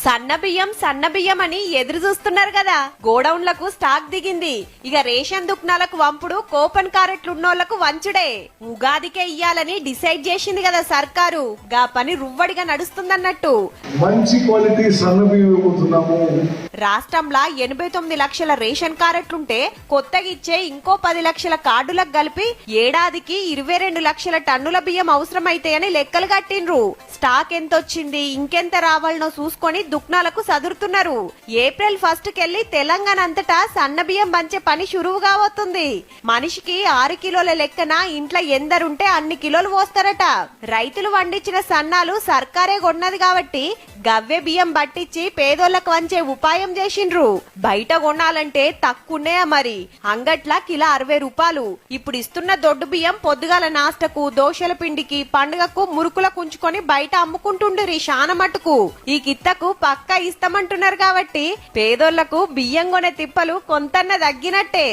సన్న బియ్యం అని ఎదురు చూస్తున్నారు కదా, గోడౌన్లకు స్టాక్ దిగింది. ఇక రేషన్ దుకాణాలకు వంపుడు, కూపన్ కారెట్లున్నోళ్లకు వంచుడే. ఉగాదికే ఇయ్యాలని డిసైడ్ చేసింది కదా సర్కారు. గా పని రువ్వడిగా నడుస్తుందన్నట్టు. మంచి క్వాలిటీ సన్న బియ్యం ఇవ్వబోతున్నాము. రాష్ట్రంలో 89 లక్షల రేషన్ కార్డులుంటే కొత్తగా ఇచ్చే ఇంకో 10 లక్షల కార్డులకు కలిపి ఏడాదికి 22 లక్షల టన్నుల బియ్యం అవసరమైతాయని లెక్కలు కట్టిండ్రు. స్టాక్ ఎంతొచ్చింది, ఇంకెంత రావాలనో చూసుకొని దుకాణాలకు సదురుతున్నారు. ఏప్రిల్ 1 కెళ్లి తెలంగాణ అంతటా సన్న బియ్యం పంచే పని షురువు కాబోతుంది. మనిషికి 6 కిలోల లెక్కన ఇంట్లో ఎందరుంటే అన్ని కిలోలు పోస్తారట. రైతులు వండించిన సన్నాలు సర్కారే కొన్నది కాబట్టి గవ్వే బియ్యం పట్టించి పేదోళ్లకు వంచే ఉపాయం చేసిండ్రు. బయట కొనాలంటే తక్కువన్నాయా మరి. అంగట్ల కిలో 60 రూపాయలు. ఇప్పుడు ఇస్తున్న దొడ్డు బియ్యం పొద్దుగాల నాష్టకు, దోశల పిండికి, పండుగకు మురుకులకు ఉంచుకొని బయట అమ్ముకుంటుండ్రి శాన మట్టుకు. ఈ కిత్తకు పక్కా ఇస్తామంటున్నారు కాబట్టి పేదోళ్లకు బియ్యం కొనే తిప్పలు కొంతన్న తగ్గినట్టే.